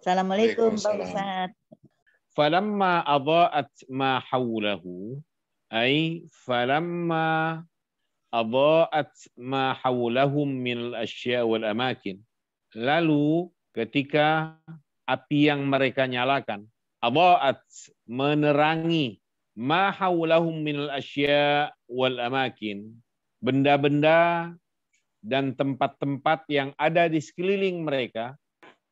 Assalamualaikum Pak Waalaikumsalam. Ustadz. Falamma adha'at ma hawlahu, ay falamma adha'at ma hawlahum min al-asya' wal amakin. Lalu ketika api yang mereka nyalakan, adha'at menerangi, ma hawlahum min al-asya' wal amakin, benda-benda dan tempat-tempat yang ada di sekeliling mereka,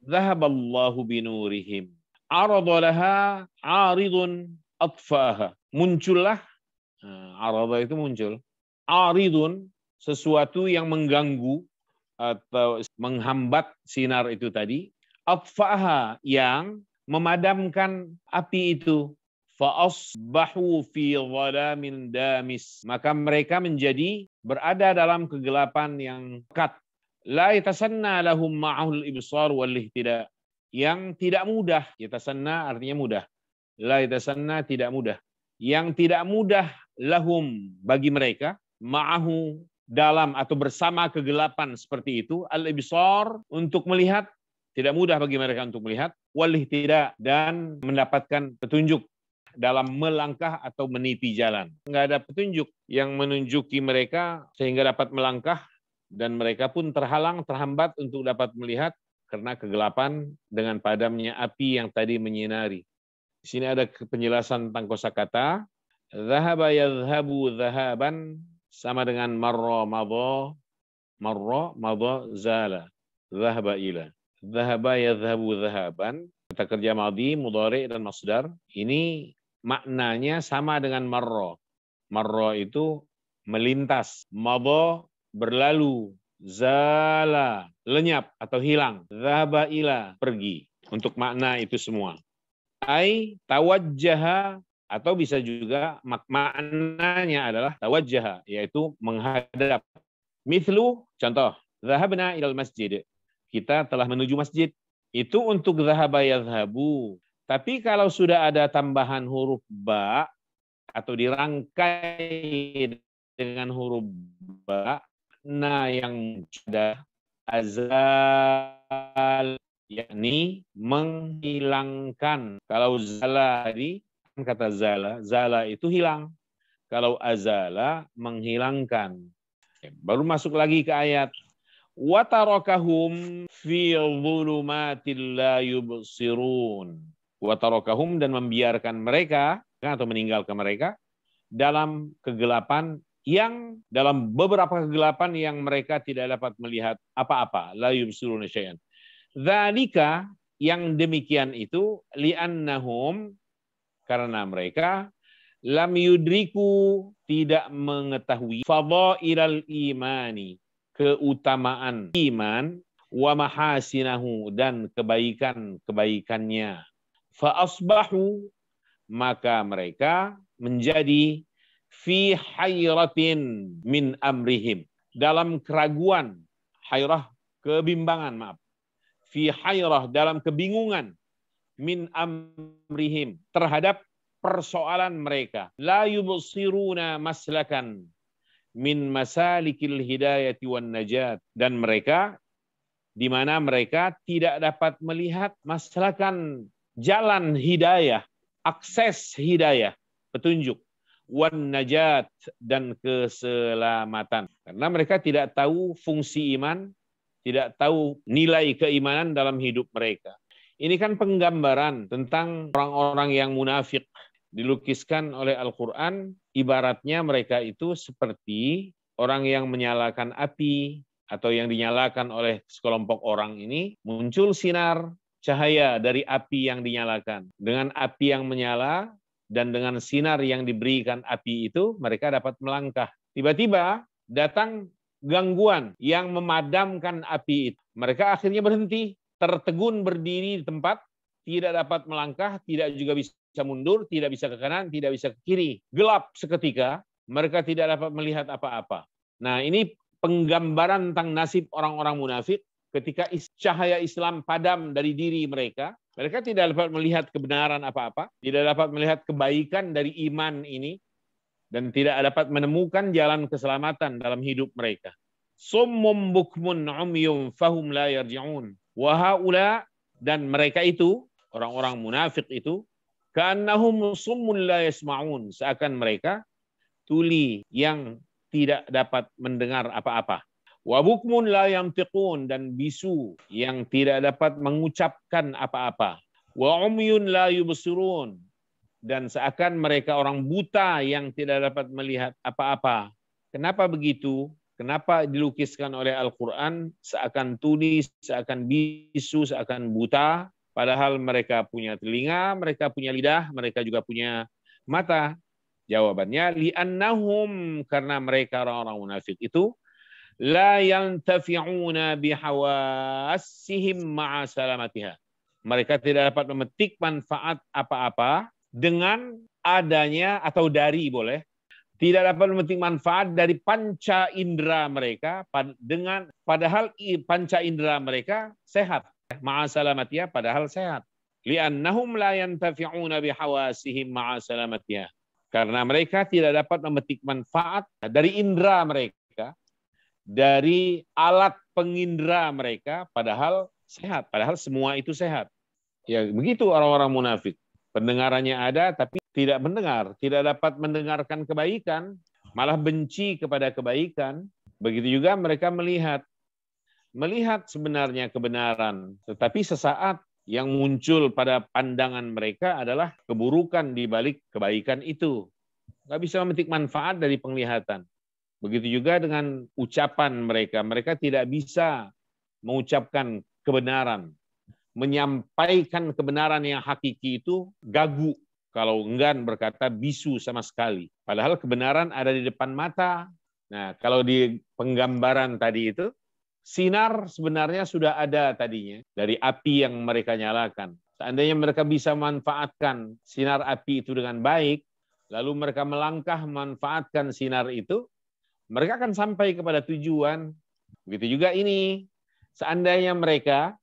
dhahaballahu binurihim. Aradolaha aridun atfaha. Muncullah, arada itu muncul. Aridun, sesuatu yang mengganggu atau menghambat sinar itu tadi. Atfaha, yang memadamkan api itu. Fa'asbahu fi dhalamin damis. Maka mereka menjadi berada dalam kegelapan yang pekat. La yatasanna lahum ma'ahul ibsar wal ihtida. Yang tidak mudah, yatasanna artinya mudah. La yatasanna tidak mudah. Yang tidak mudah lahum bagi mereka, ma'ahu dalam atau bersama kegelapan seperti itu, al-ibsar untuk melihat, tidak mudah bagi mereka untuk melihat, wal ihtida dan mendapatkan petunjuk dalam melangkah atau meniti jalan. Enggak ada petunjuk yang menunjuki mereka sehingga dapat melangkah, dan mereka pun terhalang, terhambat untuk dapat melihat karena kegelapan dengan padamnya api yang tadi menyinari. Di sini ada penjelasan tentang kosakata. Dhahaba yadhhabu dhahaban sama dengan marra madha zala. Dhahaba ila. Dhahaba yadhhabu dhahaban. Kata kerja madhi, mudhari dan masdar. Ini maknanya sama dengan marra. Marra itu melintas. Madha berlalu. Zala, lenyap atau hilang. Dhahaba ila, pergi. Untuk makna itu semua. Ai tawajjaha, atau bisa juga maknanya adalah tawajjaha, yaitu menghadap. Mithlu, contoh, dhahabna ilal masjid. Kita telah menuju masjid. Itu untuk dhahaba yadhhabu. Tapi kalau sudah ada tambahan huruf ba, atau dirangkai dengan huruf ba, nah yang ada azal, yakni menghilangkan. Kalau zala tadi, kata zala itu hilang. Kalau azala menghilangkan. Baru masuk lagi ke ayat. Wa tarakahum fi dhulumatil la yubsirun. Wa tarakahum, dan membiarkan mereka atau meninggalkan mereka dalam kegelapan, yang dalam beberapa kegelapan yang mereka tidak dapat melihat apa-apa. La yubsiruna syai'an. Dzalika, yang demikian itu, li'annahum, karena mereka lam yudriku, tidak mengetahui, fadhailal imani, keutamaan iman, wa mahasinahu, dan kebaikan-kebaikannya. Fa asbahu, maka mereka menjadi fi hayratin min amrihim, dalam keraguan, hayrah kebimbangan, maaf. Fi hayrah, dalam kebingungan, min amrihim, terhadap persoalan mereka. La yubsiruna maslakan min masalikil hidayati wan najat, dan mereka di mana mereka tidak dapat melihat maslakan jalan hidayah, akses hidayah, petunjuk, wan najat, dan keselamatan. Karena mereka tidak tahu fungsi iman, tidak tahu nilai keimanan dalam hidup mereka. Ini kan penggambaran tentang orang-orang yang munafik. Dilukiskan oleh Al-Quran, ibaratnya mereka itu seperti orang yang menyalakan api, atau yang dinyalakan oleh sekelompok orang ini, muncul sinar cahaya dari api yang dinyalakan. Dengan api yang menyala, dan dengan sinar yang diberikan api itu, mereka dapat melangkah. Tiba-tiba datang gangguan yang memadamkan api itu. Mereka akhirnya berhenti, tertegun berdiri di tempat, tidak dapat melangkah, tidak juga bisa mundur, tidak bisa ke kanan, tidak bisa ke kiri. Gelap seketika, mereka tidak dapat melihat apa-apa. Nah, ini penggambaran tentang nasib orang-orang munafik ketika cahaya Islam padam dari diri mereka. Mereka tidak dapat melihat kebenaran apa-apa, tidak dapat melihat kebaikan dari iman ini, dan tidak dapat menemukan jalan keselamatan dalam hidup mereka. Summum bukmun umyum fahum la yarji'un. Wa haula, Dan mereka itu, orang-orang munafik itu, ka'annahum summun la yasma'un, seakan mereka tuli yang tidak dapat mendengar apa-apa. Wa bukmun la yantiqun, dan bisu yang tidak dapat mengucapkan apa-apa. Wa umyun la yubsirun, dan seakan mereka orang buta yang tidak dapat melihat apa-apa. Kenapa begitu? Kenapa dilukiskan oleh Al-Quran seakan tuli, seakan bisu, seakan buta, padahal mereka punya telinga, mereka punya lidah, mereka juga punya mata? Jawabannya, li'annahum, karena mereka orang-orang munafik itu, la yantafi'una bihawassihim ma'a salamatiha. Mereka tidak dapat memetik manfaat apa-apa dengan adanya, atau dari boleh, tidak dapat memetik manfaat dari panca indera mereka, dengan padahal panca indera mereka sehat. Ma'a salamatiha, padahal sehat. Li'annahum la yantafi'una bihawasihim ma'a salamatiha. Karena mereka tidak dapat memetik manfaat dari indera mereka, dari alat pengindera mereka, padahal sehat. Padahal semua itu sehat. Ya begitu orang-orang munafik. Pendengarannya ada, tapi tidak mendengar, tidak dapat mendengarkan kebaikan, malah benci kepada kebaikan. Begitu juga mereka melihat sebenarnya kebenaran, tetapi sesaat yang muncul pada pandangan mereka adalah keburukan di balik kebaikan itu. Nggak bisa memetik manfaat dari penglihatan. Begitu juga dengan ucapan mereka. Mereka tidak bisa mengucapkan kebenaran. Menyampaikan kebenaran yang hakiki itu gagu. Kalau enggan berkata bisu sama sekali. Padahal kebenaran ada di depan mata. Nah, kalau di penggambaran tadi itu, sinar sebenarnya sudah ada tadinya dari api yang mereka nyalakan. Seandainya mereka bisa memanfaatkan sinar api itu dengan baik, lalu mereka melangkah memanfaatkan sinar itu, mereka akan sampai kepada tujuan. Begitu juga ini. Seandainya mereka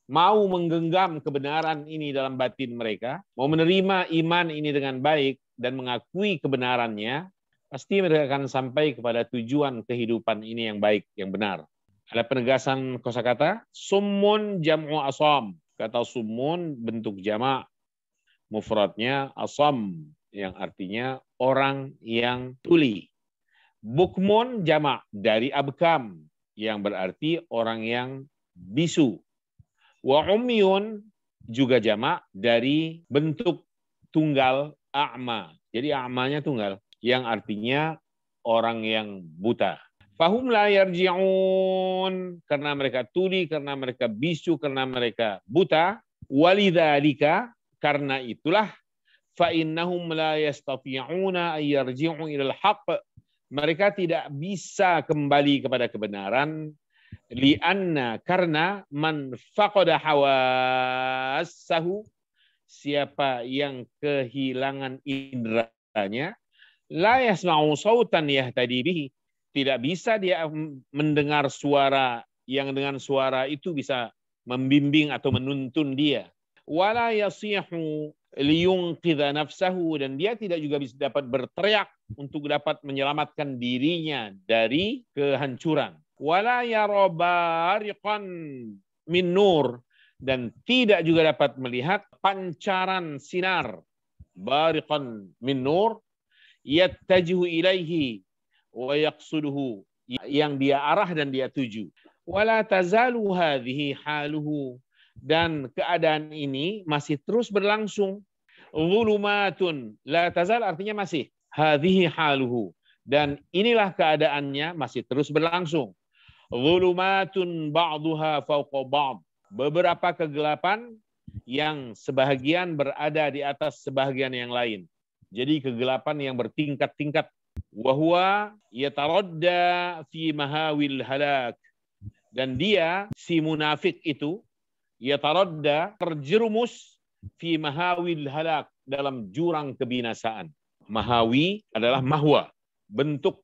mau menggenggam kebenaran ini dalam batin mereka, mau menerima iman ini dengan baik dan mengakui kebenarannya, pasti mereka akan sampai kepada tujuan kehidupan ini yang baik, yang benar. Ada penegasan kosakata, summun jam'u asam. Kata summun bentuk jamak, mufradnya asam, yang artinya orang yang tuli. Bukmun jamak dari abkam, yang berarti orang yang bisu. Wa umyun juga jamak dari bentuk tunggal a'ma. Jadi a'manya tunggal, yang artinya orang yang buta. Fahum la yarji'un, karena mereka tuli, karena mereka bisu, karena mereka buta. Walidzalika, karena itulah, fa innahum la yastati'una ay yarji'u ilal haqq. Mereka tidak bisa kembali kepada kebenaran. Lianna, karena man faqada hawassahu, siapa yang kehilangan inderanya, la yasma'u sautan yahtadi bihi, tidak bisa dia mendengar suara yang dengan suara itu bisa membimbing atau menuntun dia. Wala yasihu liyunqidha nafsahu, dan dia tidak juga bisa dapat berteriak untuk dapat menyelamatkan dirinya dari kehancuran. Wala yara bariqan min nur, dan tidak juga dapat melihat pancaran sinar bariqan min nur yattajihu ilaihi wa yaqsuduhu, yang dia arah dan dia tuju. Wala tazalu hadhihi haluhu, dan keadaan ini masih terus berlangsung. Zulumatun la tazal, artinya masih. Hadhihi haluhu, dan inilah keadaannya masih terus berlangsung. Zulumatun ba'duha fawqa ba'd, beberapa kegelapan yang sebahagian berada di atas sebahagian yang lain. Jadi kegelapan yang bertingkat-tingkat. Wa huwa yataradda fi mahawil halak, dan dia, si munafik itu, yataradda, terjerumus fi mahawil halak, dalam jurang kebinasaan. Mahawi adalah mahwa, bentuk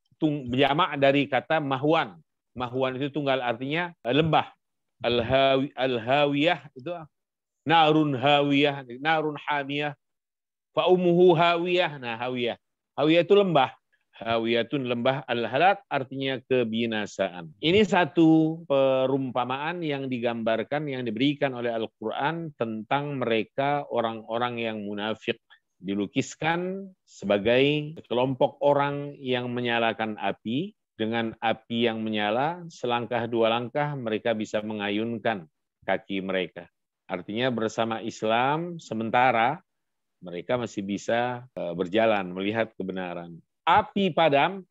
jamak dari kata mahwan. Mahwan itu tunggal, artinya lembah. Al-hawiyah itu narun hawiyah, narun hamiyah, fa ummuhu hawiyah. Nah, hawiyah. Hawiyah itu lembah. Hawiyatun lembah al-halak artinya kebinasaan. Ini satu perumpamaan yang digambarkan, yang diberikan oleh Al-Quran tentang mereka orang-orang yang munafik. Dilukiskan sebagai kelompok orang yang menyalakan api. Dengan api yang menyala, selangkah dua langkah mereka bisa mengayunkan kaki mereka. Artinya bersama Islam sementara mereka masih bisa berjalan, melihat kebenaran. Api padam,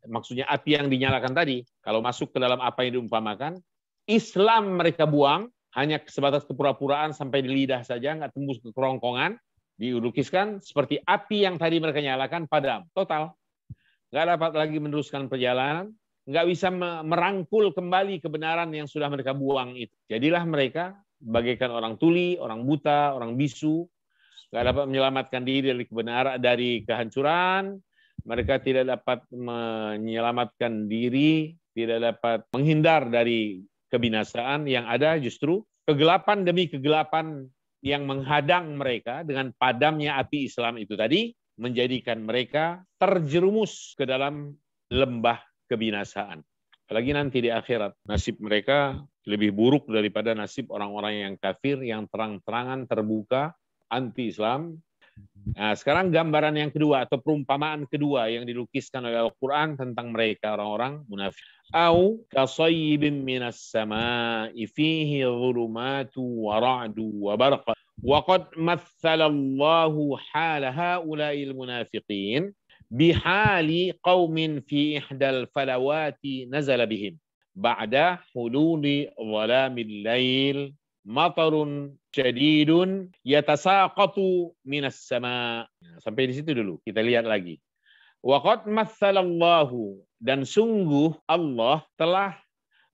maksudnya api yang dinyalakan tadi, kalau masuk ke dalam apa yang diumpamakan, Islam mereka buang, hanya sebatas kepura-puraan sampai di lidah saja, nggak tembus ke kerongkongan, dilukiskan seperti api yang tadi mereka nyalakan, padam, total. Nggak dapat lagi meneruskan perjalanan, nggak bisa merangkul kembali kebenaran yang sudah mereka buang itu. Jadilah mereka bagaikan orang tuli, orang buta, orang bisu, nggak dapat menyelamatkan diri dari kebenaran, dari kehancuran. Mereka tidak dapat menyelamatkan diri, tidak dapat menghindar dari kebinasaan. Yang ada justru kegelapan demi kegelapan yang menghadang mereka dengan padamnya api Islam itu tadi, menjadikan mereka terjerumus ke dalam lembah kebinasaan. Apalagi nanti di akhirat, nasib mereka lebih buruk daripada nasib orang-orang yang kafir, yang terang-terangan terbuka, anti-Islam. Nah, sekarang gambaran yang kedua atau perumpamaan kedua yang dilukiskan oleh Al-Quran tentang mereka orang-orang munafik. Au kasayyibin minas sama'i fihi dhulumatu wa ra'du wa barq. Wa qad mathalallahu hala haula'il munafiqin bihali qaumin fi ihdal falawati nazala bihim ba'da hululi dhalamil lail matarun syadidun yatasaqatu minas sama. Sampai di situ dulu. Kita lihat lagi. Wa qad mathalallahu, dan sungguh Allah telah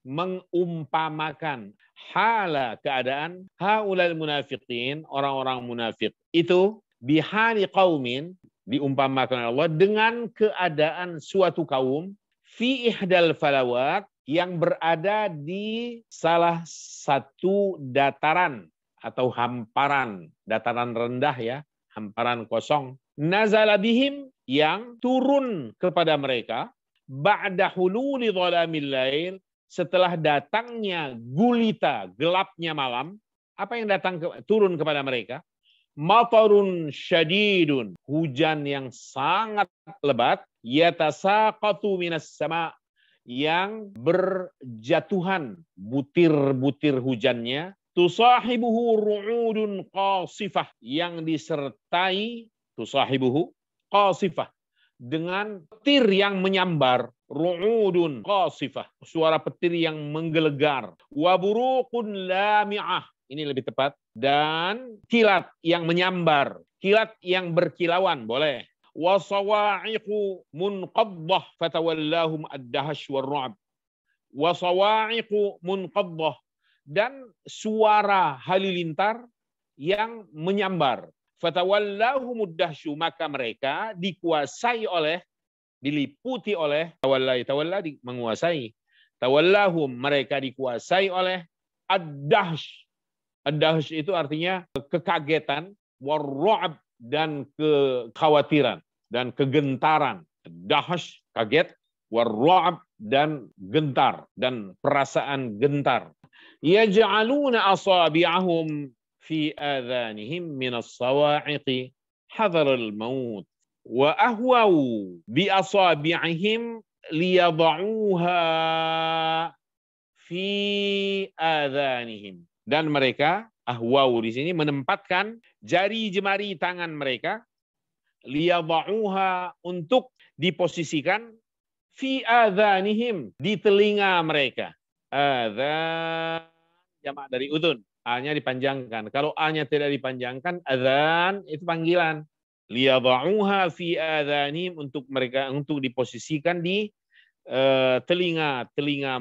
mengumpamakan hala keadaan haulal munafiqin, orang-orang munafik itu bihali qaumin, diumpamakan Allah dengan keadaan suatu kaum fi ihdal falawat, yang berada di salah satu dataran atau hamparan, dataran rendah ya, hamparan kosong. Nazala bihim, yang turun kepada mereka, ba'da hululi dhalamil lail, setelah datangnya gulita, gelapnya malam. Apa yang turun kepada mereka? Matarun syadidun, hujan yang sangat lebat, yatasaqatu minas sama', yang berjatuhan butir-butir hujannya, tusahibuhu ru'udun qasifah, yang disertai tusahibuhu qasifah, dengan petir yang menyambar, ru'udun qasifah, suara petir yang menggelegar, wa buruqun lami'ah, ini lebih tepat, dan kilat yang menyambar, kilat yang berkilauan, boleh. Wasawa'iqu munqaddah fatawallahum ad-dahash war-ru'ab. Wasawa'iqu munqaddah, dan suara halilintar yang menyambar. Fatawallahum ad-dahsyu, maka mereka dikuasai oleh, diliputi oleh, tawalla menguasai. Tawallahum, mereka dikuasai oleh ad-dahsh. Ad-dahsh itu artinya kekagetan, war-ru'ab, dan kekhawatiran dan kegentaran. Dahsy, kaget, war-ru'ab, dan gentar, dan perasaan gentar. Yaj'aluna asabi'ahum fi adhanihim min as-sawa'iqi hadar al-maut wa ahwau bi asabi'ihim liyad'uha fi adhanihim. Dan mereka ahwau di sini menempatkan jari jemari tangan mereka, liyad'uha, untuk diposisikan, fi adhanihim, di telinga mereka. Adzan jamak dari udhun, a-nya dipanjangkan. Kalau a-nya tidak dipanjangkan, adzan itu panggilan. Liyad'uha fi adhanihim, untuk mereka, untuk diposisikan di telinga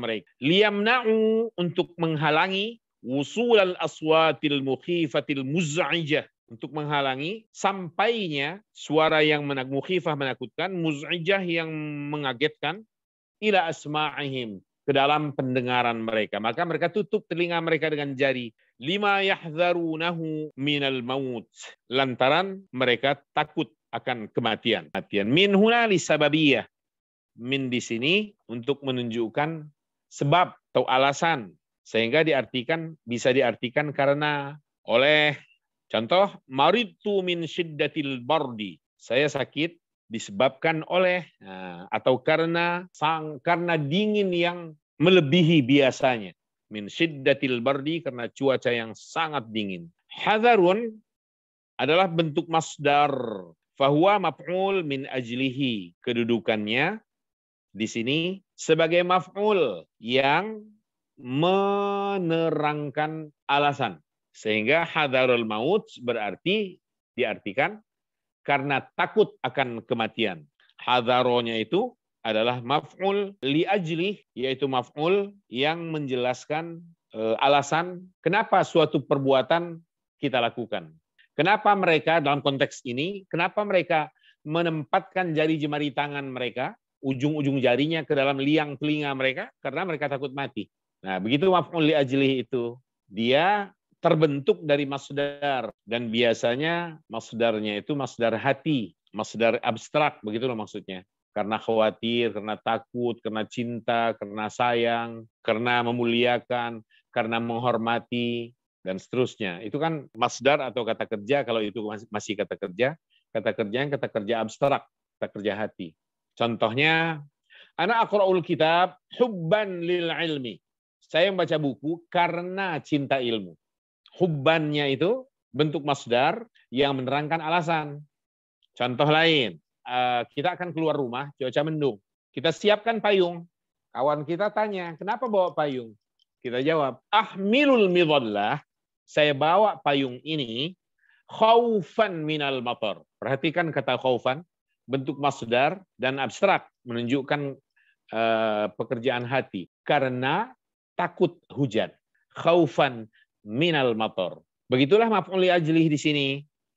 mereka. Liyamna'u, untuk menghalangi, wusul al-aswatil mukhifatil muz'ijah, untuk menghalangi sampainya suara yang mukhifah, menakutkan, muz'ijah, yang mengagetkan, ila asma'ihim, ke dalam pendengaran mereka. Maka mereka tutup telinga mereka dengan jari. Lima yahdharunahu minal maut, lantaran mereka takut akan kematian. Min huna lisababiyah. Min di sini untuk menunjukkan sebab atau alasan, sehingga bisa diartikan karena. Oleh contoh, maritu min syiddatil bardi. Saya sakit disebabkan oleh atau karena dingin yang melebihi biasanya. Min syiddatil bardi, karena cuaca yang sangat dingin. Hadarun adalah bentuk masdar. Fahuwa maf'ul min ajlihi. Kedudukannya di sini sebagai maf'ul yang menerangkan alasan. Sehingga hadarul maut berarti diartikan karena takut akan kematian. Hadaronya itu adalah maf'ul li ajlih, yaitu maf'ul yang menjelaskan alasan kenapa suatu perbuatan kita lakukan. Kenapa mereka dalam konteks ini, kenapa mereka menempatkan jari jemari tangan mereka, ujung-ujung jarinya ke dalam liang telinga mereka, karena mereka takut mati. Nah, begitu maf'ul li ajlih itu. Dia terbentuk dari masdar, dan biasanya masdarnya itu masdar hati, masdar abstrak, begitulah maksudnya. Karena khawatir, karena takut, karena cinta, karena sayang, karena memuliakan, karena menghormati, dan seterusnya. Itu kan masdar atau kata kerja, kalau itu masih kata kerja yang kata kerja abstrak, kata kerja hati. Contohnya, ana aqra'ul kitab hubban lil ilmi. Saya membaca buku karena cinta ilmu. Hubbannya itu bentuk masdar yang menerangkan alasan. Contoh lain, kita akan keluar rumah, cuaca mendung. Kita siapkan payung. Kawan kita tanya, kenapa bawa payung? Kita jawab, ahmilul midhallah. Saya bawa payung ini khaufan minal matar. Perhatikan kata khaufan, bentuk masdar dan abstrak, menunjukkan pekerjaan hati. Karena takut hujan. Khaufan minal matar. Begitulah maf'ul li ajlih di sini.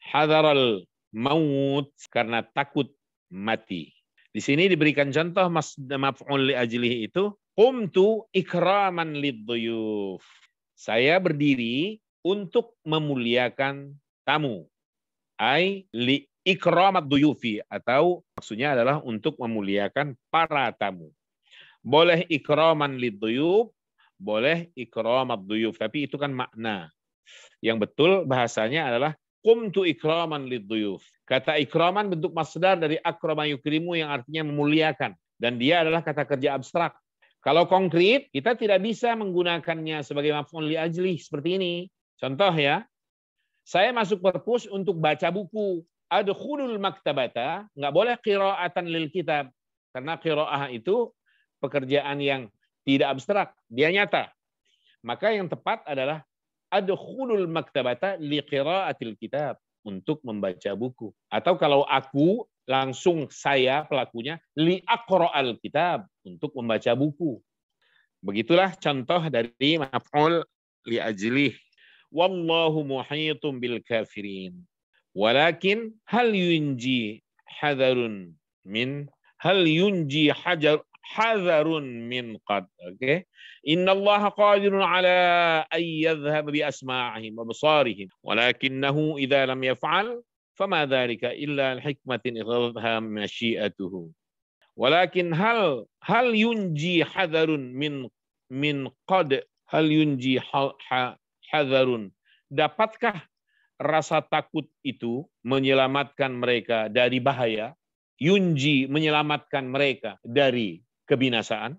Hadaral maut, karena takut mati. Di sini diberikan contoh maf'ul li ajlih itu, qumtu ikraman lidhuyuf. Saya berdiri untuk memuliakan tamu. Ai li ikramat duyufi, atau maksudnya adalah untuk memuliakan para tamu. Boleh ikraman lidhuyuf, boleh ikramat duyuf, tapi itu kan makna. Yang betul bahasanya adalah qumtu ikraman lidhuyuf. Kata ikraman bentuk masdar dari akrama yukrimu yang artinya memuliakan, dan dia adalah kata kerja abstrak. Kalau konkret, kita tidak bisa menggunakannya sebagai maf'ul li ajlih seperti ini. Contoh ya, saya masuk perpus untuk baca buku. Adkhulul maktabata, nggak boleh qiraatan lil kitab, karena qiraah itu pekerjaan yang tidak abstrak, dia nyata. Maka yang tepat adalah adkhulul maktabata liqiraatil kitab, untuk membaca buku. Atau kalau aku langsung saya pelakunya liaqra'al kitab, untuk membaca buku. Begitulah contoh dari maf'ul li ajlih. Wallahu muhitun bil kafirin. Walakin hal yunji hadarun min qad. Oke. Innallaha qadirun ala an yadhhab bi asma'ihim wa absarihim. Walakinnahu idza lam yaf'al fama dzalika illa hikmatin ighadha masyiatuhu. Walakin hal yunji hadarun min qad. Hal yunji hadarun. Dapatkah rasa takut itu menyelamatkan mereka dari bahaya? Yunji, menyelamatkan mereka dari kebinasaan.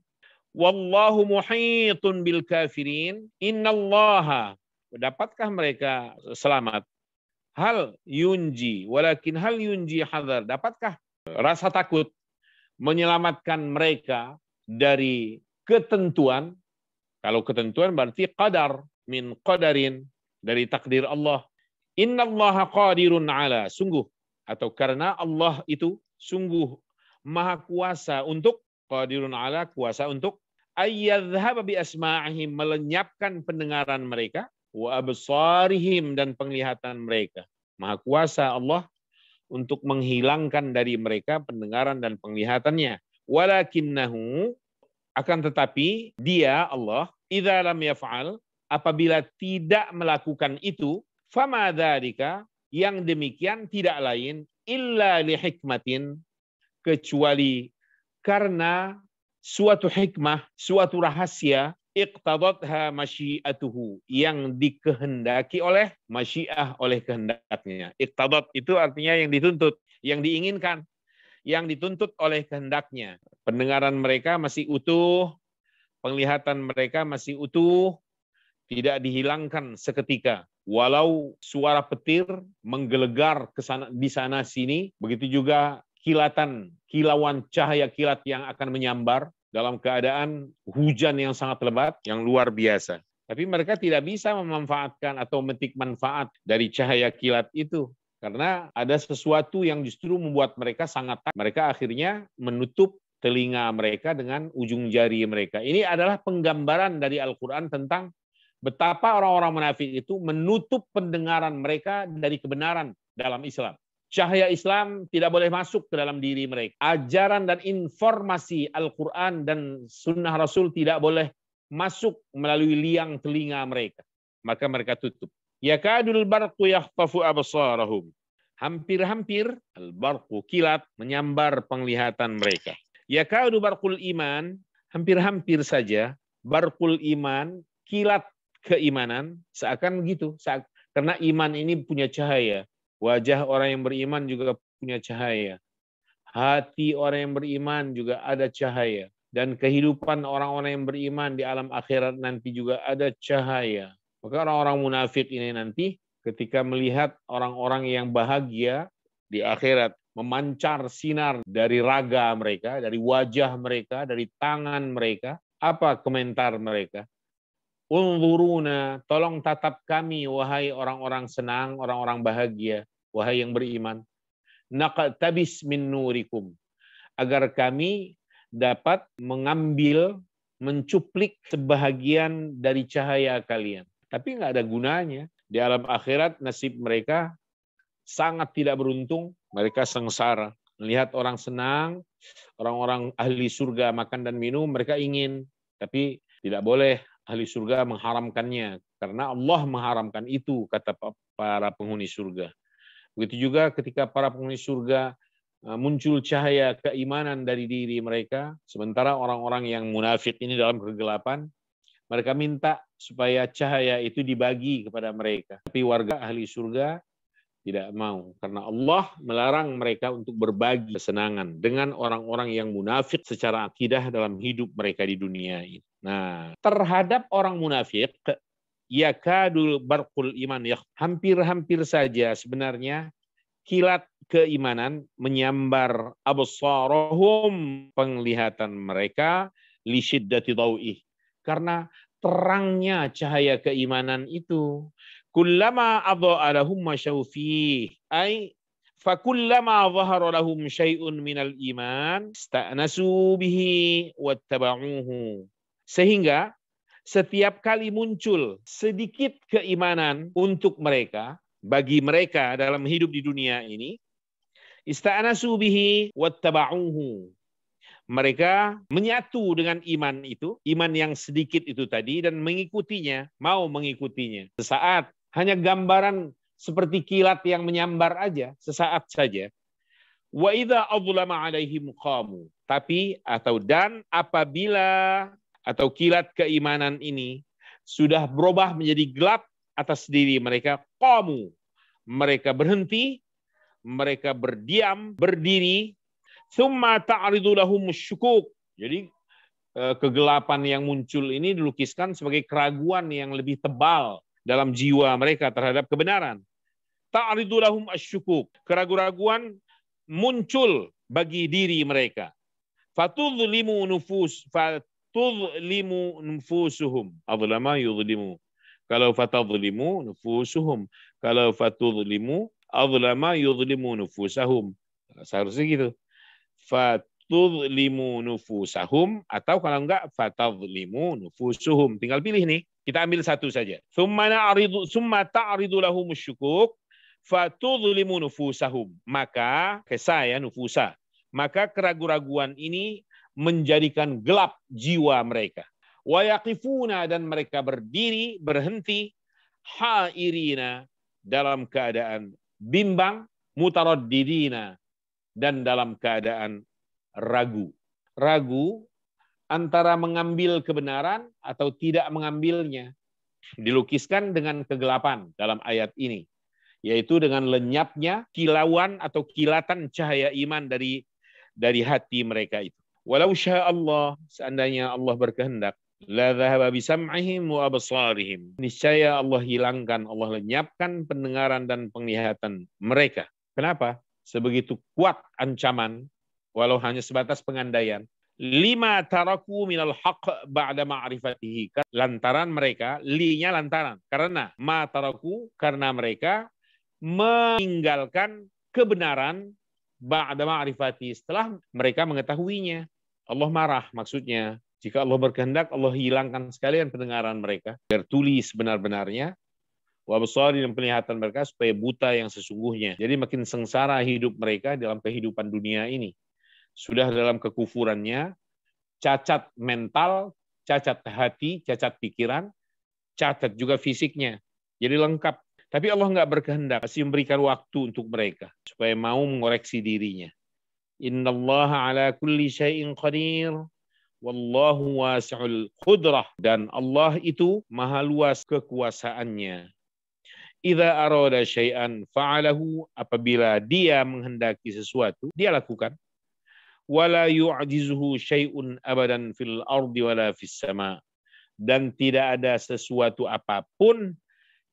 Wallahu muhitun bil kafirin. Innallaha, dapatkah mereka selamat? Hal yunji, walakin hal yunji hadar. Dapatkah rasa takut menyelamatkan mereka dari ketentuan? Kalau ketentuan berarti qadar, min qadarin, dari takdir Allah. Innallaha qadirun ala, sungguh, atau karena Allah itu sungguh maha kuasa untuk, qadirun ala, kuasa untuk, ayyadhhab bi asma'ihim, melenyapkan pendengaran mereka, wa absarihim, dan penglihatan mereka. Maha kuasa Allah untuk menghilangkan dari mereka pendengaran dan penglihatannya. Walakinnahu, akan tetapi dia Allah, idza lam yaf'al, apabila tidak melakukan itu, fama dzalika, yang demikian tidak lain, illa li hikmatin, kecuali karena suatu hikmah, suatu rahasia, iqtadatha masyiatuhu, yang dikehendaki oleh masyiah, oleh kehendaknya. Iqtadat itu artinya yang dituntut, yang diinginkan, yang dituntut oleh kehendaknya. Pendengaran mereka masih utuh, penglihatan mereka masih utuh, tidak dihilangkan seketika. Walau suara petir menggelegar ke sana, di sana sini, begitu juga kilauan cahaya kilat yang akan menyambar dalam keadaan hujan yang sangat lebat, yang luar biasa. Tapi mereka tidak bisa memanfaatkan atau memetik manfaat dari cahaya kilat itu. Karena ada sesuatu yang justru membuat mereka sangat takut. Mereka akhirnya menutup telinga mereka dengan ujung jari mereka. Ini adalah penggambaran dari Al-Quran tentang betapa orang-orang munafik itu menutup pendengaran mereka dari kebenaran dalam Islam. Cahaya Islam tidak boleh masuk ke dalam diri mereka. Ajaran dan informasi Al-Quran dan Sunnah Rasul tidak boleh masuk melalui liang telinga mereka. Maka mereka tutup. Yakadul barqu yakhtafu absarahum. Hampir-hampir al-barqu, kilat, menyambar penglihatan mereka. Yakadu barqul iman, hampir-hampir saja barqul iman, kilat keimanan, seakan begitu. Karena iman ini punya cahaya. Wajah orang yang beriman juga punya cahaya. Hati orang yang beriman juga ada cahaya. Dan kehidupan orang-orang yang beriman di alam akhirat nanti juga ada cahaya. Maka orang-orang munafik ini nanti ketika melihat orang-orang yang bahagia di akhirat, memancar sinar dari raga mereka, dari wajah mereka, dari tangan mereka, apa komentar mereka? Unzuruna, tolong tatap kami, wahai orang-orang senang, orang-orang bahagia, wahai yang beriman. Naqtabis min nurikum, agar kami dapat mengambil, mencuplik sebahagian dari cahaya kalian. Tapi nggak ada gunanya. Di alam akhirat nasib mereka sangat tidak beruntung, mereka sengsara. Melihat orang senang, orang-orang ahli surga makan dan minum, mereka ingin. Tapi tidak boleh ahli surga mengharamkannya, karena Allah mengharamkan itu, kata para penghuni surga. Begitu juga ketika para penghuni surga muncul cahaya keimanan dari diri mereka, sementara orang-orang yang munafik ini dalam kegelapan, mereka minta supaya cahaya itu dibagi kepada mereka. Tapi warga ahli surga tidak mau, karena Allah melarang mereka untuk berbagi kesenangan dengan orang-orang yang munafik secara akidah dalam hidup mereka di dunia ini. Nah, terhadap orang munafik, yakadul barqul iman, hampir-hampir saja sebenarnya kilat keimanan menyambar absarahum, penglihatan mereka, li syiddati dhau'ih, karena terangnya cahaya keimanan itu. Kullama adha'a lahum masyaw fihi, ay fakullama dhahara lahum syai'un minal iman sta'nasu bihi wattaba'uhu. Sehingga setiap kali muncul sedikit keimanan untuk mereka, bagi mereka dalam hidup di dunia ini, ista'nasu bihi wattaba'uhu, mereka menyatu dengan iman itu, iman yang sedikit itu tadi, dan mengikutinya, mau mengikutinya. Sesaat, hanya gambaran seperti kilat yang menyambar aja, sesaat saja. Wa idza adlama alaihim qamu, tapi dan apabila atau kilat keimanan ini sudah berubah menjadi gelap atas diri mereka, qamu, mereka berhenti, mereka berdiam, berdiri, thumma ta'ridu lahum syukuk. Jadi kegelapan yang muncul ini dilukiskan sebagai keraguan yang lebih tebal dalam jiwa mereka terhadap kebenaran. Ta'ridu lahum asyukuk, keraguan-keraguan muncul bagi diri mereka. Fatudlimu nufusuhum. Adlama yudlimu. Kalau fatudlimu nufusuhum. Kalau fatudlimu adlama yudlimu nufusahum. Seharusnya gitu. Fatudlimu nufusahum, atau kalau enggak fatudlimu nufusuhum. Tinggal pilih nih. Kita ambil satu saja. Summa ta'ridu lahum syukuk fatudlimu nufusahum. Maka saya nufusa. Maka keraguan-raguan ini menjadikan gelap jiwa mereka. Wa yaqifuna, dan mereka berdiri, berhenti, hairina, dalam keadaan bimbang, mutaraddidina, dan dalam keadaan ragu. Ragu antara mengambil kebenaran atau tidak mengambilnya. Dilukiskan dengan kegelapan dalam ayat ini, yaitu dengan lenyapnya kilauan atau kilatan cahaya iman dari hati mereka itu. Walau syaa Allah, seandainya Allah berkehendak, la dhahaba bisam'ihim wa absarihim. Niscaya Allah hilangkan, Allah lenyapkan pendengaran dan penglihatan mereka. Kenapa? Sebegitu kuat ancaman, walau hanya sebatas pengandaian. Lima taraku minal haq ba'da ma'rifatihi. Lantaran mereka, linya lantaran. Karena ma taraku, karena mereka meninggalkan kebenaran ba'da ma'rifatihi, setelah mereka mengetahuinya. Allah marah maksudnya. Jika Allah berkehendak, Allah hilangkan sekalian pendengaran mereka. Biar tuli sebenar-benarnya. Wabsari, dan penglihatan mereka supaya buta yang sesungguhnya. Jadi makin sengsara hidup mereka dalam kehidupan dunia ini. Sudah dalam kekufurannya, cacat mental, cacat hati, cacat pikiran, cacat juga fisiknya. Jadi lengkap. Tapi Allah nggak berkehendak, masih memberikan waktu untuk mereka supaya mau mengoreksi dirinya. Innallaha ala kulli syai'in qadir. Wallahu wasi'ul qudrah. Dan Allah itu maha luas kekuasaannya. Idza arada syai'an fa'alahu, apabila dia menghendaki sesuatu, dia lakukan. Wala yu'jizuhu syai'un abadan fil ardi wala fis sama. Dan tidak ada sesuatu apapun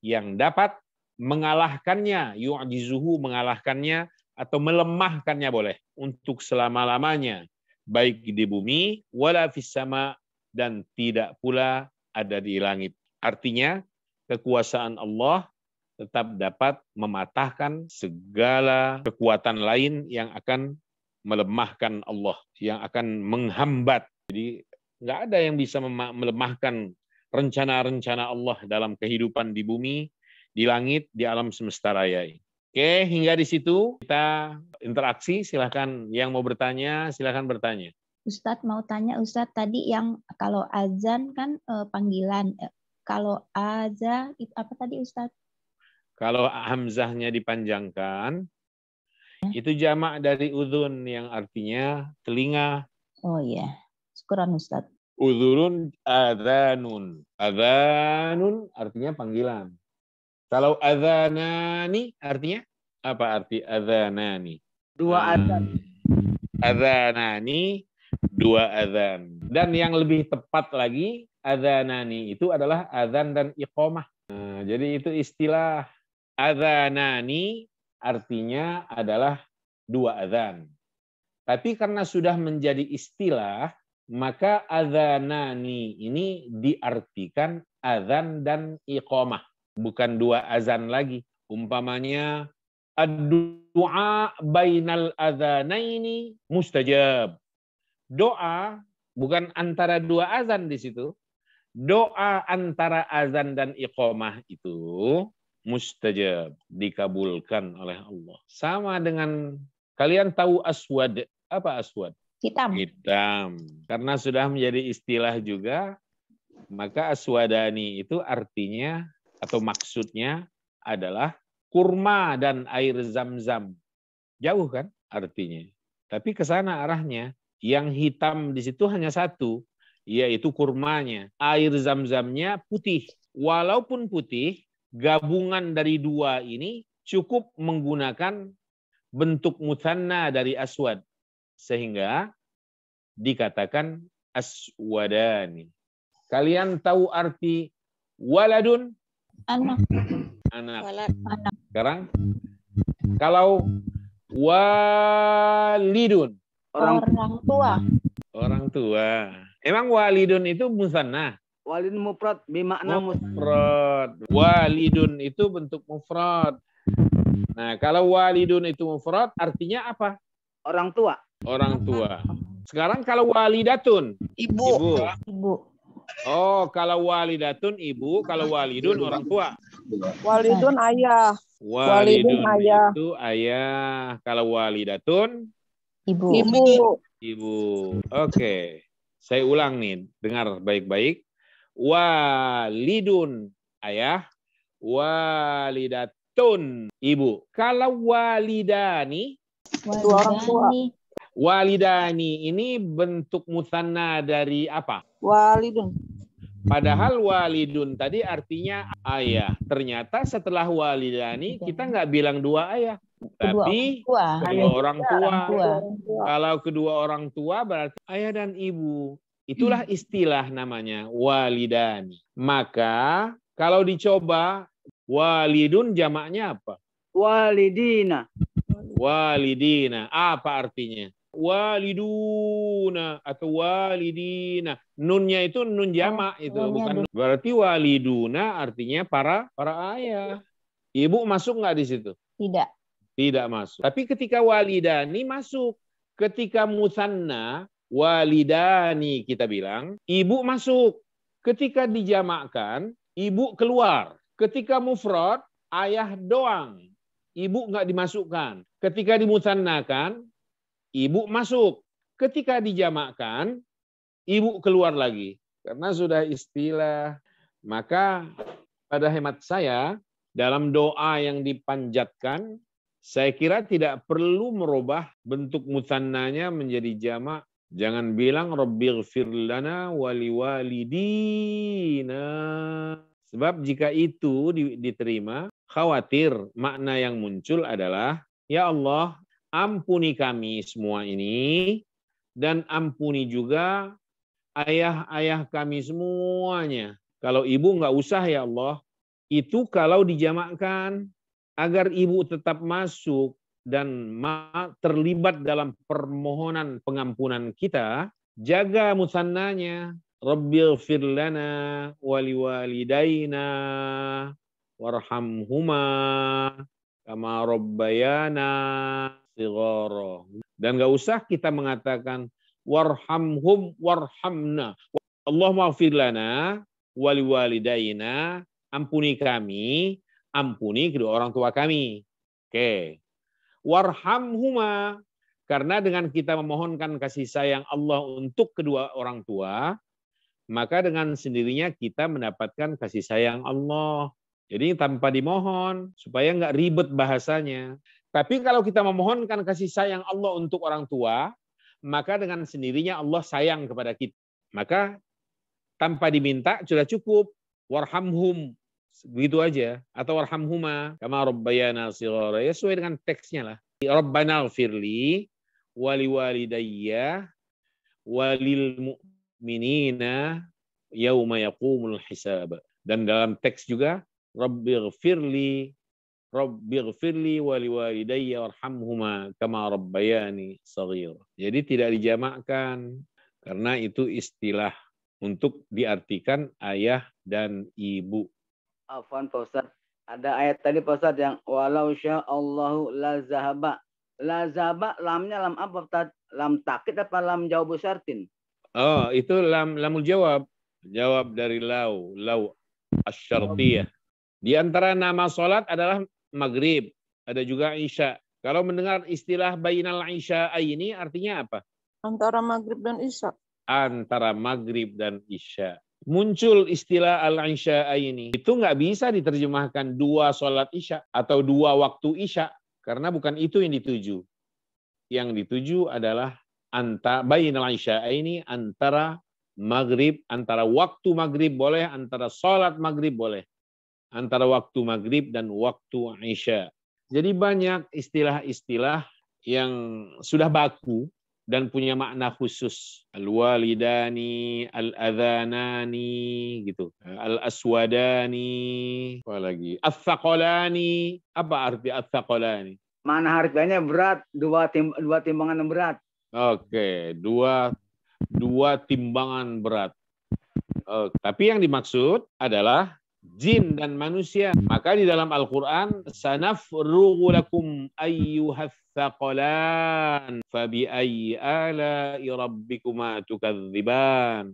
yang dapat mengalahkannya, yu'jizuhu, mengalahkannya atau melemahkannya boleh, untuk selama-lamanya, baik di bumi wala fis sama, dan tidak pula ada di langit. Artinya kekuasaan Allah tetap dapat mematahkan segala kekuatan lain yang akan melemahkan Allah, yang akan menghambat. Jadi nggak ada yang bisa melemahkan rencana-rencana Allah dalam kehidupan di bumi, di langit, di alam semesta raya. Oke, hingga di situ kita interaksi. Silahkan yang mau bertanya, silahkan bertanya. Ustadz mau tanya, Ustadz tadi yang kalau azan kan panggilan, kalau azan itu apa tadi Ustadz? Kalau hamzahnya dipanjangkan, itu jamak dari udhun yang artinya telinga. Oh iya, syukuran Ustadz. Udhurun adhanun. Adhanun artinya panggilan. Kalau adhanani artinya apa arti adhanani? Dua adzan. Adhanani, dua adzan. Dan yang lebih tepat lagi, adhanani itu adalah adzan dan iqamah. Nah, jadi itu istilah. Adhanani artinya adalah dua adzan. Tapi karena sudah menjadi istilah, maka adhanani ini diartikan adzan dan iqamah. Bukan dua azan lagi. Umpamanya, ad-du'a bainal adzanaini mustajab. Doa bukan antara dua azan di situ. Doa antara azan dan iqamah itu mustajab, dikabulkan oleh Allah. Sama dengan kalian tahu aswad. Apa aswad? Hitam. Hitam. Karena sudah menjadi istilah juga, maka aswadani itu artinya atau maksudnya adalah kurma dan air zam-zam. Jauh kan artinya. Tapi ke sana arahnya. Yang hitam di situ hanya satu, yaitu kurmanya. Air zam-zamnya putih. Walaupun putih, gabungan dari dua ini cukup menggunakan bentuk mutsanna dari aswad. Sehingga dikatakan aswadani. Kalian tahu arti waladun? Anak. Anak. Sekarang kalau walidun, orang tua. Orang tua. Emang walidun itu mutsanna? Walidun mufrad bimakna mufrad. Walidun itu bentuk mufrad. Nah, kalau walidun itu mufrad artinya apa? Orang tua. Orang tua. Sekarang kalau walidatun, ibu. Oh, kalau walidatun ibu, kalau walidun orang tua. Walidun ayah. Walidun itu ayah. Kalau walidatun ibu. Ibu. Oke. Saya ulang nih, dengar baik-baik. Walidun ayah, tun, ibu. Kalau walidani, Dua orang tua. Walidani. walidani ini bentuk musanna dari apa? Walidun. Padahal walidun tadi artinya ayah. Ternyata setelah walidani kita nggak bilang dua ayah. Tapi kedua orang tua. Kalau kedua orang tua berarti ayah dan ibu. Itulah istilah namanya walidani. Maka kalau dicoba walidun jamaknya apa? Walidina. Walidina. Apa artinya? Waliduna atau walidina. Nunnya itu nun jamak itu bukan. Berarti waliduna artinya para ayah. Ibu masuk nggak di situ? Tidak. Tidak masuk. Tapi ketika walidani masuk. Ketika musanna walidani kita bilang, ibu masuk. Ketika dijamakkan, ibu keluar. Ketika mufrad, ayah doang. Ibu nggak dimasukkan. Ketika dimusannakan, ibu masuk. Ketika dijamakkan, ibu keluar lagi. Karena sudah istilah. Maka pada hemat saya, dalam doa yang dipanjatkan, saya kira tidak perlu merubah bentuk musannanya menjadi jamak. Jangan bilang Rabbighfir lana wali walidina. Sebab jika itu diterima, khawatir makna yang muncul adalah, ya Allah, ampuni kami semua ini, dan ampuni juga ayah-ayah kami semuanya. Kalau ibu nggak usah ya Allah, itu kalau dijamakkan, agar ibu tetap masuk dan terlibat dalam permohonan pengampunan kita, jaga musannanya. Rabbighfir lana wali walidayna warhamhuma kama rabbayana shighara. Dan nggak usah kita mengatakan warhamhum warhamna. Allahumma ighfir lana wali walidayna, ampuni kami, ampuni kedua orang tua kami. Oke. Warhamhuma, karena dengan kita memohonkan kasih sayang Allah untuk kedua orang tua, maka dengan sendirinya kita mendapatkan kasih sayang Allah. Jadi tanpa dimohon, supaya nggak ribet bahasanya. Tapi kalau kita memohonkan kasih sayang Allah untuk orang tua, maka dengan sendirinya Allah sayang kepada kita. Maka tanpa diminta sudah cukup. Warhamhum, begitu aja. Atau warhamhuma kama rabbayana shighara. Ya sesuai dengan teksnya lah. Rabbana ighfirli wali walidayya walil mu'minina yauma yaqumul hisab. Dan dalam teks juga Rabbighfirli wali walidayya warhamhuma kama rabbayani shaghira. Jadi tidak dijamakkan karena itu istilah untuk diartikan ayah dan ibu. Afwan Pak Ustaz. Ada ayat tadi Pak Ustaz yang walau sya'allahu la zahaba. La zahaba lamnya lam apa Ustaz? Lam takkid apa lam jawab syartin? Oh, itu lamul jawab. Jawab dari lau asy-syartiyah. Di antara nama salat adalah maghrib, ada juga isya. Kalau mendengar istilah bainal isya ini artinya apa? Antara maghrib dan isya. Antara maghrib dan isya. Muncul istilah al-isya ini. Itu nggak bisa diterjemahkan dua sholat isya atau dua waktu isya. Karena bukan itu yang dituju. Yang dituju adalah bainal isya ini antara maghrib, antara waktu maghrib boleh, antara sholat maghrib boleh. Antara waktu maghrib dan waktu isya. Jadi banyak istilah-istilah yang sudah baku dan punya makna khusus. Al-walidani, al-adhanani, gitu. Al-aswadani, apa lagi? Al-thaqalani. Apa arti al-thaqalani? Mana harganya berat, dua timbangan yang berat. Oke, dua timbangan berat. Tapi yang dimaksud adalah jin dan manusia. Maka di dalam Al-Quran, sanafrughu lakum ayyuhats tsaqalan fabi ayyi ala'i rabbikuma tukadziban.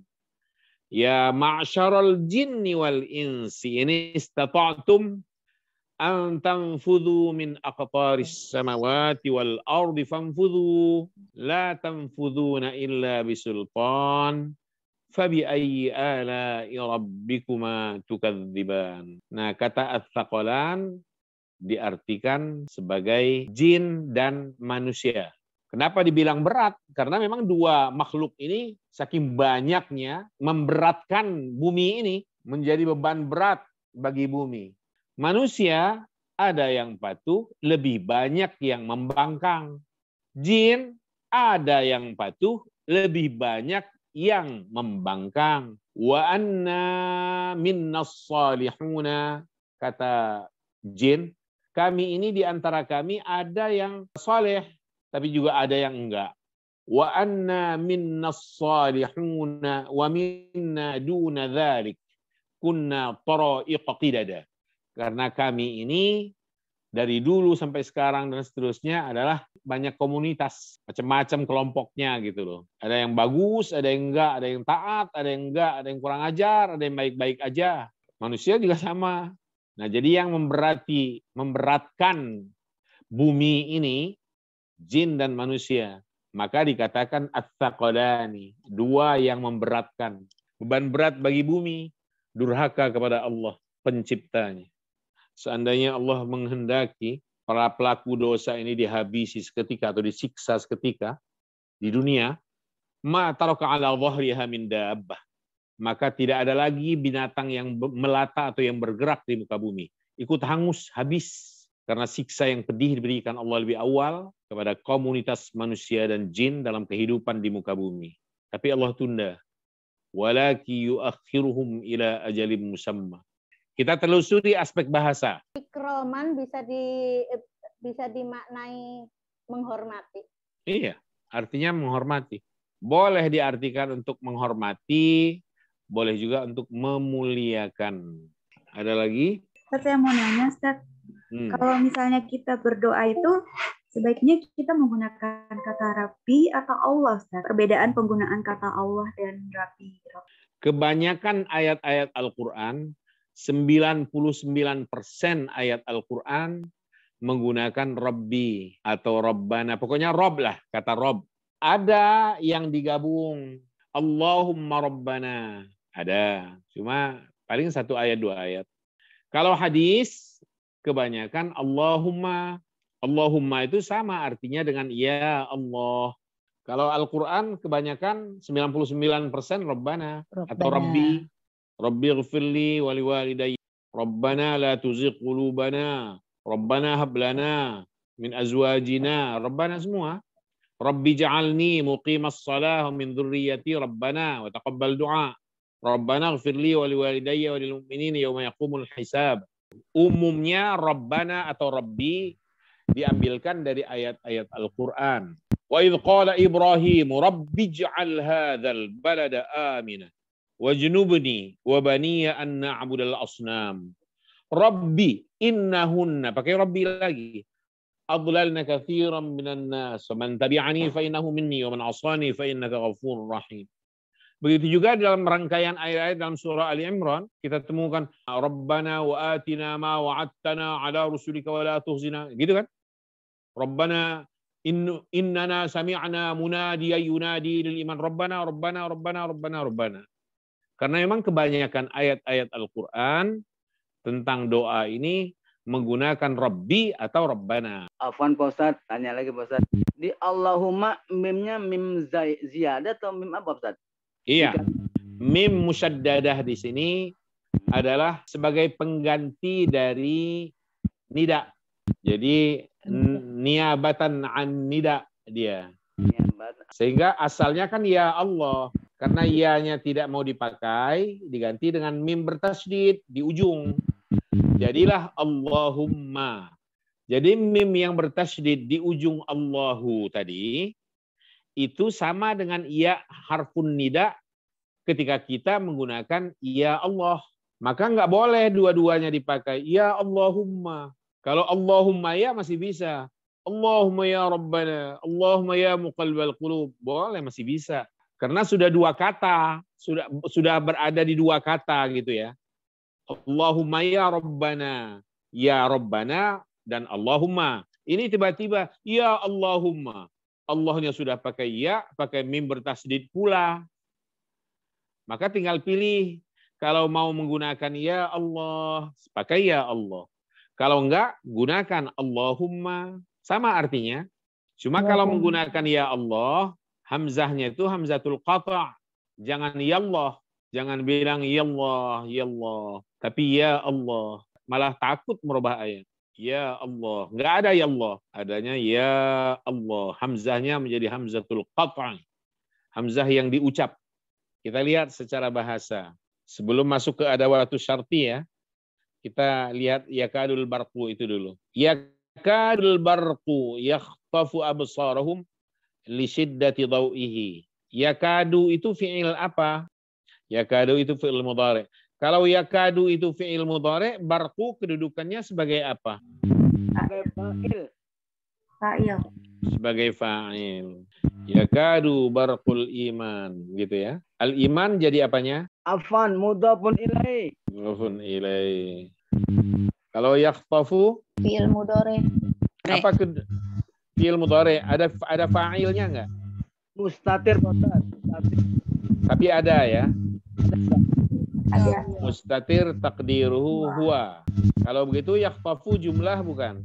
Ya ma'syaral jinni wal insi in istata'tum an tanfudhu min aqtaris samawati wal ardi fanfudhu la tanfudhuna illa bisultan. Fabi ayyi ala'i rabbikuma tukadziban. Nah, kata ats-tsaqalan diartikan sebagai jin dan manusia. Kenapa dibilang berat? Karena memang dua makhluk ini saking banyaknya memberatkan bumi ini menjadi beban berat bagi bumi. Manusia ada yang patuh, lebih banyak yang membangkang. Jin ada yang patuh, lebih banyak yang membangkang. Wa anna minnas salihuna, kata jin, kami ini di antara kami ada yang saleh, tapi juga ada yang enggak. Wa anna minnas salihuna wa minna duna dzalik kunna tara'iqa qidada. Karena kami ini dari dulu sampai sekarang dan seterusnya adalah banyak komunitas, macam-macam kelompoknya gitu loh. Ada yang bagus, ada yang enggak, ada yang taat, ada yang enggak, ada yang kurang ajar, ada yang baik-baik aja. Manusia juga sama. Nah, jadi yang memberatkan bumi ini jin dan manusia. Maka dikatakan at-thaqalani, dua yang memberatkan. Beban berat bagi bumi, durhaka kepada Allah penciptanya. Seandainya Allah menghendaki para pelaku dosa ini dihabisi seketika atau disiksa seketika di dunia, ma taraka ala dhahriha min dabbah, maka tidak ada lagi binatang yang melata atau yang bergerak di muka bumi. Ikut hangus, habis. Karena siksa yang pedih diberikan Allah lebih awal kepada komunitas manusia dan jin dalam kehidupan di muka bumi. Tapi Allah tunda. Walaki yuakhiruhum ila ajalim musamma. Kita telusuri aspek bahasa. Ikroman bisa dimaknai menghormati. Iya, artinya menghormati. Boleh diartikan untuk menghormati, boleh juga untuk memuliakan. Ada lagi? Ustaz, saya mau nanya, Ustaz. Kalau misalnya kita berdoa itu, sebaiknya kita menggunakan kata Rabbi atau Allah, Ustaz? Perbedaan penggunaan kata Allah dan Rabbi. Kebanyakan ayat-ayat Al-Quran, 99% ayat Al-Quran menggunakan Rabbi atau Rabbana. Pokoknya Rob lah, kata Rob. Ada yang digabung. Allahumma Rabbana. Ada. Cuma paling 1 ayat 2 ayat. Kalau hadis, kebanyakan Allahumma. Allahumma itu sama artinya dengan ya Allah. Kalau Al-Quran kebanyakan 99% Rabbana atau Rabbi. Rabbi ghfirli wa liwalidayya. Rabbana la tuzigh qulubana. Rabbana hab lana min azwajina. Rabbana semua. Rabbi ja'alni muqimas shalah min dzurriyyati Rabbana wa taqabbal du'a. Rabbana ghfirli wa liwalidayya wa lil mu'minina yawma yaqumul hisab. Umumnya Rabbana atau Rabbi diambilkan dari ayat-ayat Al-Quran. Wa idh qala Ibrahim Rabbi ij'al hadzal balada amina wajnubni wa baniya an na'budal asnam. Rabbi innahunna, pakai Rabbi lagi. Adlalna katsiran minan nas, man tabi'ani fa innahu minni wa man 'asani fa innaka ghafurur rahim. Begitu juga dalam rangkaian ayat-ayat dalam surah Ali Imran, kita temukan Rabbana wa atina ma wa'adtana ala rusulika wa la tukhzina. Gitu kan? Rabbana innana sami'na munadiyan yunadi lil iman. Rabbana Rabbana Rabbana Rabbana Rabbana. Karena memang kebanyakan ayat-ayat Al-Quran tentang doa ini menggunakan Rabbi atau Rabbana. Afwan Pak Ustaz, tanya lagi Pak Ustaz. Di Allahumma mimnya mim ziyadah atau mim apa Ustaz? Iya, mim musyaddadah di sini adalah sebagai pengganti dari nida. Jadi niabatan an nida dia. Sehingga asalnya kan ya Allah. Karena ianya tidak mau dipakai, diganti dengan mim bertasydid di ujung. Jadilah Allahumma. Jadi mim yang bertasydid di ujung Allahu tadi, itu sama dengan ya harfun nida ketika kita menggunakan ya Allah. Maka nggak boleh dua-duanya dipakai. Ya Allahumma. Kalau Allahumma ya masih bisa. Allahumma ya Rabbana. Allahumma ya muqallibal qulub. Boleh, masih bisa. Karena sudah dua kata. Sudah berada di dua kata gitu ya. Allahumma ya Rabbana. Ya Rabbana dan Allahumma. Ini tiba-tiba ya Allahumma. Allahnya sudah pakai ya, pakai mim bertasydid pula. Maka tinggal pilih. Kalau mau menggunakan ya Allah, pakai ya Allah. Kalau enggak, gunakan Allahumma. Sama artinya. Cuma kalau menggunakan ya Allah, hamzahnya itu hamzatul qata'. Jangan ya Allah. Jangan bilang ya Allah, ya Allah. Tapi ya Allah. Malah takut merubah ayat. Ya Allah. Enggak ada ya Allah. Adanya ya Allah. Hamzahnya menjadi hamzatul qata'. Hamzah yang diucap. Kita lihat secara bahasa. Sebelum masuk ke adawatus syarti ya. Kita lihat yakadul barqu itu dulu. Yakadul barqu yakhtafu absarahum li syiddati dawihi. Yakadu itu fi'il apa? Yakadu itu fi'il mudhari'. Kalau yakadu itu fi'il mudhari', barqu kedudukannya sebagai apa? Sebagai fa'il. Fa'il. Sebagai fa'il. Yakadu barqul iman, gitu ya. Al-iman jadi apanya? Afan mudhafun ilaih. Mudhafun ilaih. Kalau yakhtafu Fi'il mudhari. apa fi'il mudhari? Ada fa'ilnya enggak? Mustatir Ustaz. Tapi ada ya. Ada. Mustatir takdiruhu huwa. Kalau begitu yakhtafu jumlah bukan?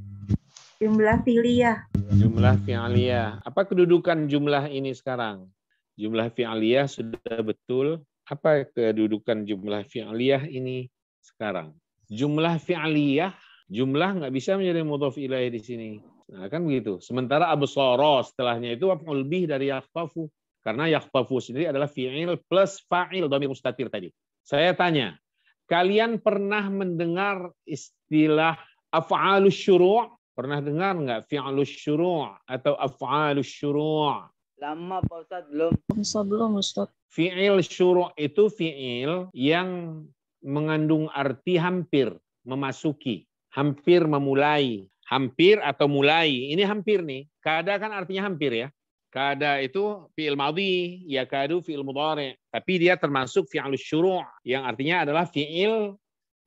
Jumlah fi'liyah. Jumlah fi'liyah. Apa kedudukan jumlah ini sekarang? Jumlah fi'liyah sudah betul. Apa kedudukan jumlah fi'liyah ini sekarang? Jumlah fi'liyah, jumlah nggak bisa menjadi mudhaf ilaih di sini. Nah, kan begitu. Sementara absara setelahnya itu maf'ul bih dari yakhtafu. Karena yakhtafu sendiri adalah fi'il plus fa'il dhamir mustatir tadi. Saya tanya, kalian pernah mendengar istilah af'alus syuru'? Pernah dengar nggak fi'lus syuru' atau af'alus syuru'? Lama Pak Ustaz belum. Sebelum Ustaz. Fi'il syuru' itu fi'il yang mengandung arti hampir, memasuki, hampir memulai, hampir atau mulai. Ini hampir nih. Kada kan artinya hampir ya. Kada itu fi'il madhi, yakadu fi'il mudhari'. Tapi dia termasuk fi'lus syuru' yang artinya adalah fi'il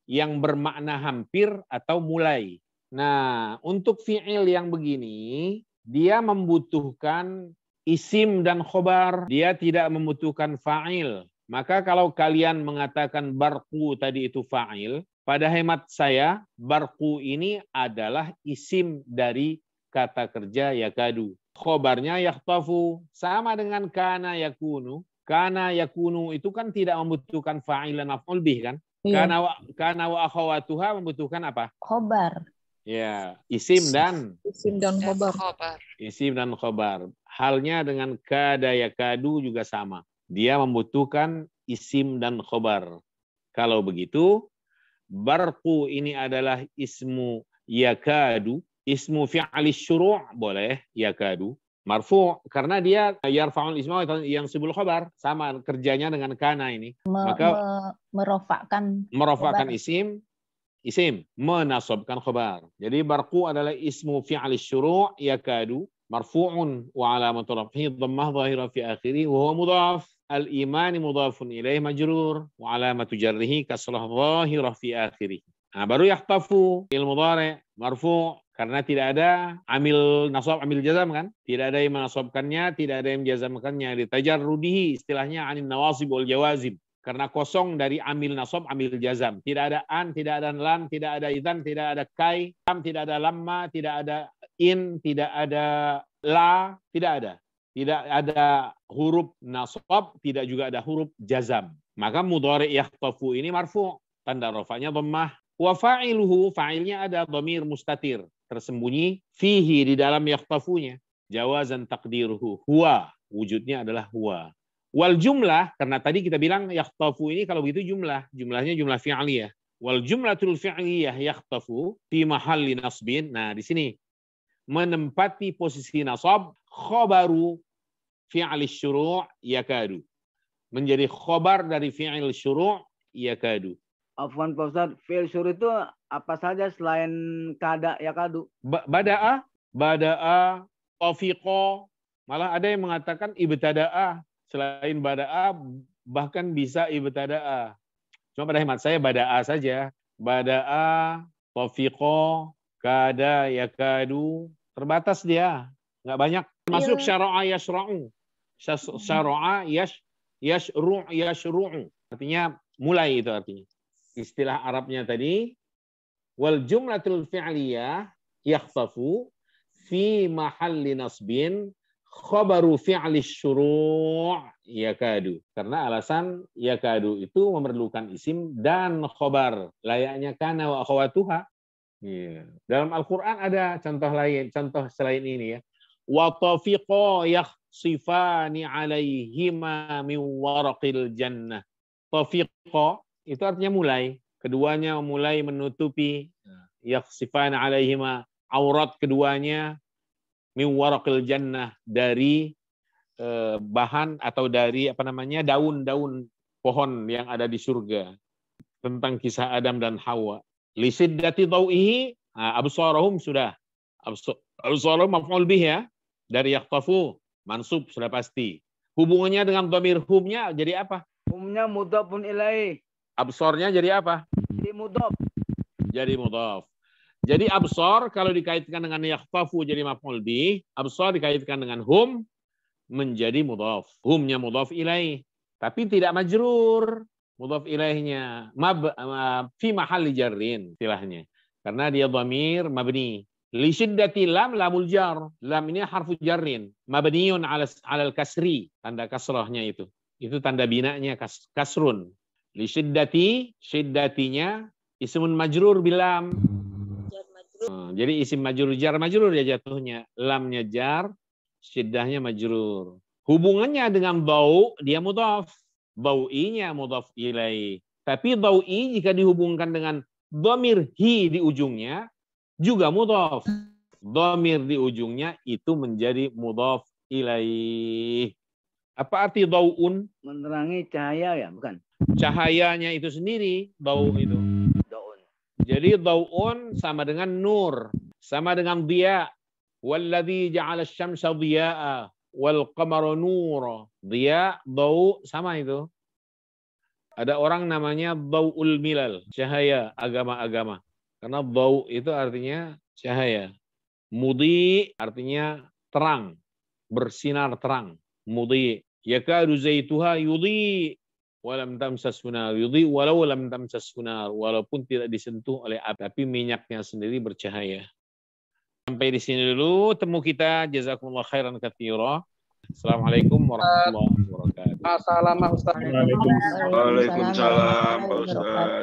yang bermakna hampir atau mulai. Nah, untuk fi'il yang begini, dia membutuhkan isim dan khobar. Dia tidak membutuhkan fa'il. Maka kalau kalian mengatakan barqu tadi itu fa'il, pada hemat saya, barqu ini adalah isim dari kata kerja yakadu. Khobarnya yakhtafu. Sama dengan kana yakunu. Kana yakunu itu kan tidak membutuhkan fa'il dan maf'ul bih kan? Iya. Kana wa akhawatuha membutuhkan apa? Khobar. Ya, isim dan khobar. isim dan khobar. Halnya dengan kada yakadu juga sama. Dia membutuhkan isim dan khobar. Kalau begitu, barqu ini adalah ismu yakadu, ismu fi'alis syuru' boleh yakadu. Marfu' karena dia yarfa'ul isma yang sebelum khobar. Sama kerjanya dengan kana ini. Maka merofakkan isim, menasabkan khobar. Jadi barqu adalah ismu fi'alis syuru' yakadu. مرفوع وعلامة رفعه الضمة ظاهرة في آخره وهو مضاف. الإيمان مضاف إليه مجرور وعلامة جره كسرة ظاهرة في آخره. baru yakhtafu fi'il mudhari' marfu' karena tidak ada amil nasab amil jazam kan? Tidak ada yang menasabkannya, tidak ada yang menjazamkannya. Ditajarrudihi istilahnya anin nawasib wal jawazib. Karena kosong dari amil nasab amil jazam. Tidak ada an, tidak ada lam, tidak ada idzan, tidak ada kai, tidak ada lamma, tidak ada in, tidak ada la, tidak ada. Tidak ada huruf nasab, tidak juga ada huruf jazam. Maka mudhari' yakhtafu ini marfu', tanda rafa'nya dhammah. Wa fa'iluhu, fa'ilnya ada dhamir mustatir, tersembunyi fihi di dalam yakhtafunya. Jawazan taqdiruhu huwa, wujudnya adalah huwa. Wal jumlah, karena tadi kita bilang yakhtafu ini kalau begitu jumlahnya jumlah fi'liyah. Wal jumlatul fi'liyah yakhtafu fi mahalli nasbin. Nah, di sini menempati posisi nasab khobaru fi'il syuru' yakadu. Menjadi khobar dari fi'il syuru' yakadu. Afwan Pak Ustaz, fi'il syuru' itu apa saja selain kada yakadu? Bada'a, tafiqa, malah ada yang mengatakan ibtada'a. Selain bada'a, bahkan bisa ibtada'a. Cuma pada hemat saya bada'a saja. Bada'a, tafiqa, kada, yakadu. Terbatas dia. Nggak banyak. Masuk syara'a yashra'u. Syara'a yashru'u. Artinya mulai itu artinya. Istilah Arabnya tadi, Wal jumlatul fi'liyah yakhtafu fi mahalli nasbin khabaru fi'li syuru' yakadu. Karena alasan yakadu itu memerlukan isim dan khobar. Layaknya kana wa akhawatuha. Ya. Dalam Al-Quran ada contoh lain, contoh selain ini ya. Wa tafiqa yakhsifani alaihima min waraqil jannah. Tafiqa itu artinya mulai. Keduanya mulai menutupi. Yakhsifani alaihima, aurat keduanya min waraqil jannah, dari bahan atau dari daun-daun pohon yang ada di surga. Tentang kisah Adam dan Hawa. Lisiddati dawihi, absarahum sudah. Absarahum maf'ul bih ya. Dari yakhtafu, mansub sudah pasti. Hubungannya dengan dhamir humnya jadi apa? Humnya mudhafun ilaih. Absornya jadi apa? Jadi mudhaf. Jadi mudhaf. Jadi absar kalau dikaitkan dengan yakhtafu jadi maf'ul bih, absar dikaitkan dengan hum menjadi mudhaf. Humnya mudhaf ilaih, tapi tidak majrur. Mudhaf ilaihnya fi mahalli jarrin istilahnya. Karena dia dhamir mabni. Li syiddati lam lamul jar. Lam ini harfu jarrin. Mabniun alal kasri. Tanda kasrahnya itu. Itu tanda binanya kasrun. Li syiddati, syiddatinya ismun majrur bilam. Jadi isim majrur jar majrur ya jatuhnya. Lamnya jar, syiddahnya majrur. Hubungannya dengan bau dia mudhaf. Dawinya mudhaf ilaih. Tapi dawi jika dihubungkan dengan dhamir hi di ujungnya juga mudhaf. Dhamir di ujungnya itu menjadi mudhaf ilaih. Apa arti dawun? Menerangi cahaya ya, bukan? Cahayanya itu sendiri, daw itu. Daun. Jadi dawun sama dengan nur, sama dengan diya. Walladzi ja'ala asy-syamsa diya'a wal qamara nura. Dia daw sama itu. Ada orang namanya daul milal, cahaya agama-agama. Karena daw itu artinya cahaya. Mudhi artinya terang, bersinar terang. Mudhi. Yakadu zaituha yudhi walam tamsashu nar. Yudhi walau lam tamsashu nar, walaupun tidak disentuh oleh api, tapi minyaknya sendiri bercahaya. Sampai di sini dulu temu kita. Jazakumullah khairan katsira. Assalamualaikum warahmatullahi wabarakatuh. Assalamualaikum Ustaz. Waalaikumsalam Waalaikumsalam, Pak warahmatullahi Ustaz. wabarakatuh.